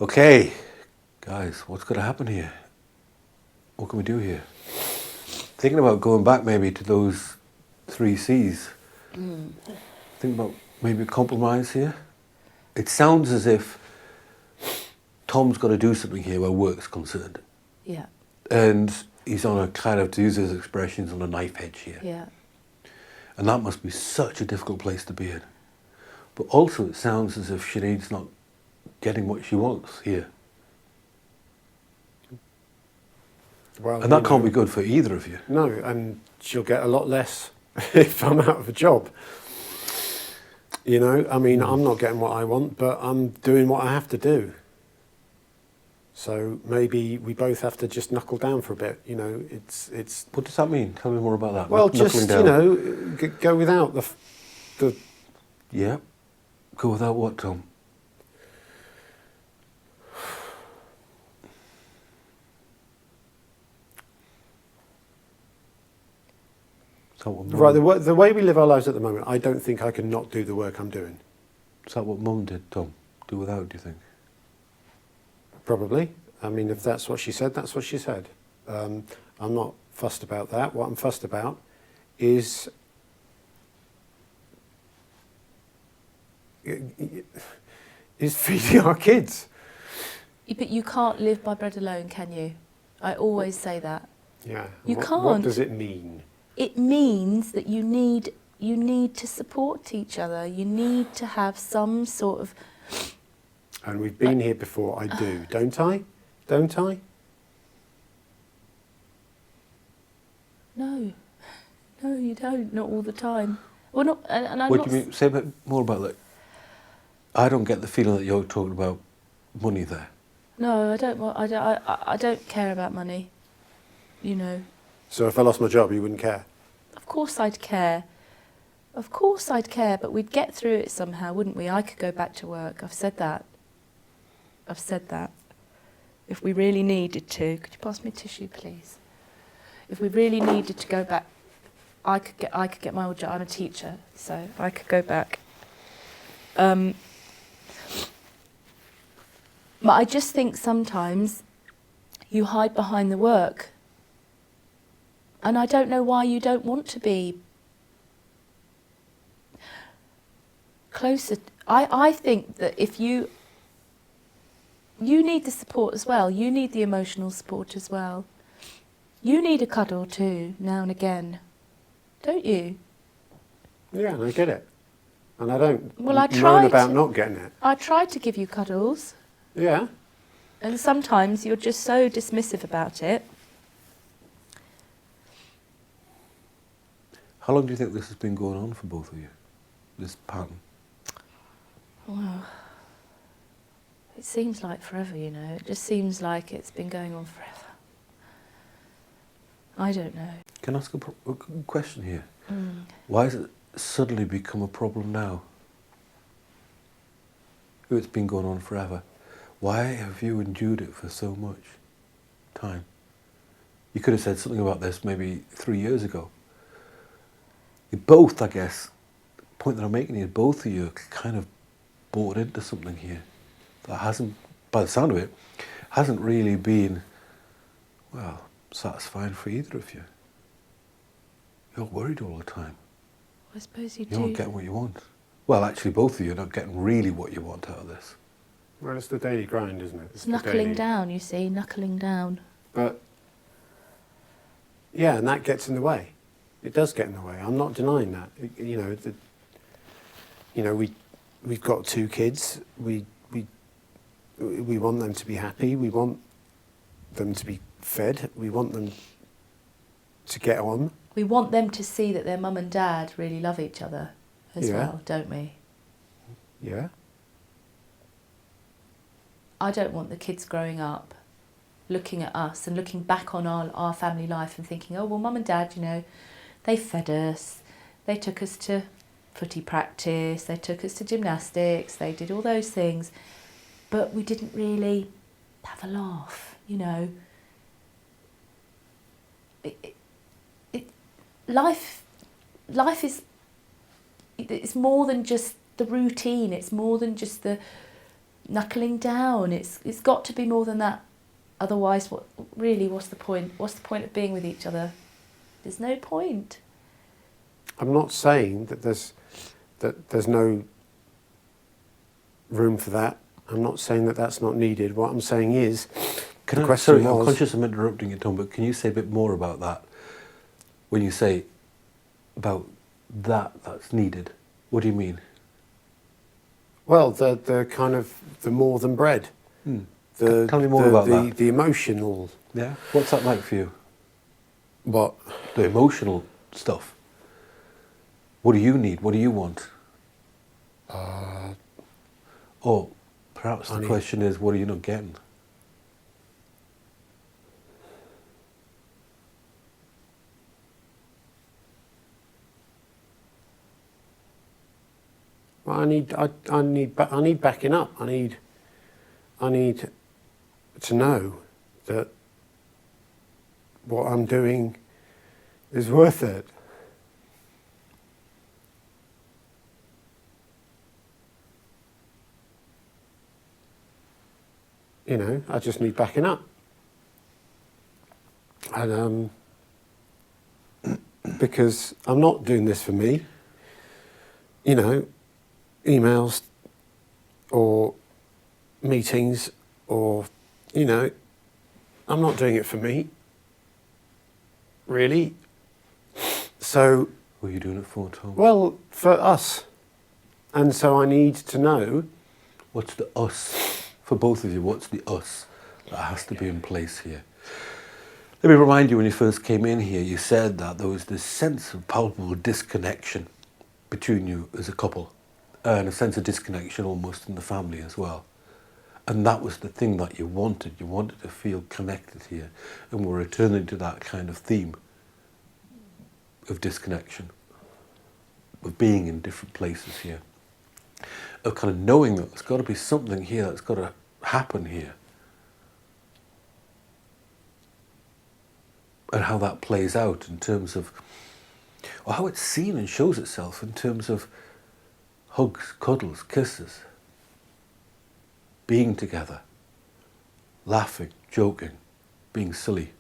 Okay, guys, what's going to happen here? What can we do here? Thinking about going back maybe to those 3 C's. Think about maybe a compromise here. It sounds as if Tom's got to do something here where work's concerned. Yeah. And he's on a kind of, to use his expressions, on a knife edge here. Yeah. And that must be such a difficult place to be in. But also it sounds as if Sinead's not getting what she wants here. Well, And that can't be good for either of you. No, and she'll get a lot less if I'm out of a job. You know, I mean, I'm not getting what I want, but I'm doing what I have to do. So maybe we both have to just knuckle down for a bit. You know, it's. What does that mean? Tell me more about that. Well, Knuckling just down. you know, go without the. Yeah. Go without what, Tom? Is that what Mum, Right, the way we live our lives at the moment, I don't think I can not do the work I'm doing. is that what Mum did, Tom? Do without, do you think? Probably. I mean, if that's what she said, that's what she said. I'm not fussed about that. What I'm fussed about is feeding our kids. But you can't live by bread alone, can you? I always say that. Yeah. You What can't. does it mean? It means that you need to support each other. You need to have some sort of. And we've been here before. I do, don't I? Don't I? No, you don't. Not all the time. Well, not. And I'm What not. do you mean? Say a bit more about that. I don't get the feeling that you're talking about money there. No, I don't. I don't care about money. You know. So if I lost my job, you wouldn't care? Of course I'd care. Of course I'd care, but we'd get through it somehow, wouldn't we? I could go back to work. I've said that. If we really needed to, could you pass me a tissue, please? If we really needed to go back, I could get my old job. I'm a teacher, so I could go back. But I just think sometimes you hide behind the work. And I don't know why you don't want to be closer. I think that if you need the support as well. You need the emotional support as well. You need a cuddle too, now and again. Don't you? Yeah, I get it. And I don't Well, I moan tried about to- not getting it. I tried to give you cuddles, Yeah. and sometimes you're just so dismissive about it. How long do you think this has been going on for both of you? This pattern? Wow. It seems like forever, you know. It just seems like it's been going on forever. I don't know. Can I ask a question here? Why has it suddenly become a problem now? It's been going on forever. Why have you endured it for so much time? You could have said something about this maybe 3 years ago. You both, I guess, the point that I'm making is both of you are kind of bought into something here that hasn't, by the sound of it, hasn't really been, well, satisfying for either of you. You're worried all the time. I suppose you You're not do. getting what you want. Well, actually, both of you are not getting really what you want out of this. Well, it's the daily grind, isn't it? It's the knuckling daily- down, you see, knuckling down. But, yeah, and that gets in the way. It does get in the way. I'm not denying that. We've got 2 kids. We want them to be happy. We want them to be fed. We want them to get on. We want them to see that their mum and dad really love each other as Yeah. well, don't we? Yeah. I don't want the kids growing up looking at us and looking back on our family life and thinking, oh, well, mum and dad, you know, they fed us, they took us to footy practice, they took us to gymnastics, they did all those things, but we didn't really have a laugh, you know. Life is, it's more than just the routine, it's more than just the knuckling down. It's got to be more than that. Otherwise, what's the point? What's the point of being with each other? There's no point. I'm not saying that there's no room for that. I'm not saying that that's not needed. What I'm saying is, Sorry, I'm conscious I'm interrupting you, Tom, but can you say a bit more about that? When you say about that's needed, what do you mean? Well, the kind of the more than bread. Tell me more about that. The emotional. Yeah. What's that like for you? What? The emotional stuff. What do you need? What do you want? Or perhaps the question is, what are you not getting? Well, I need backing up. I need to know that what I'm doing is worth it. You know, I just need backing up. And because I'm not doing this for me. You know, emails or meetings or, you know, I'm not doing it for me, really. So... What are you doing it for, Tom? Well, for us. And so I need to know... What's the us? For both of you, what's the us that has to be in place here? Let me remind you, when you first came in here, you said that there was this sense of palpable disconnection between you as a couple, and a sense of disconnection almost in the family as well. And that was the thing that you wanted. You wanted to feel connected here. And we're returning to that kind of theme of disconnection, of being in different places here, of kind of knowing that there's got to be something here that's got to happen here. And how that plays out in terms of, or how it's seen and shows itself in terms of hugs, cuddles, kisses, being together, laughing, joking, being silly.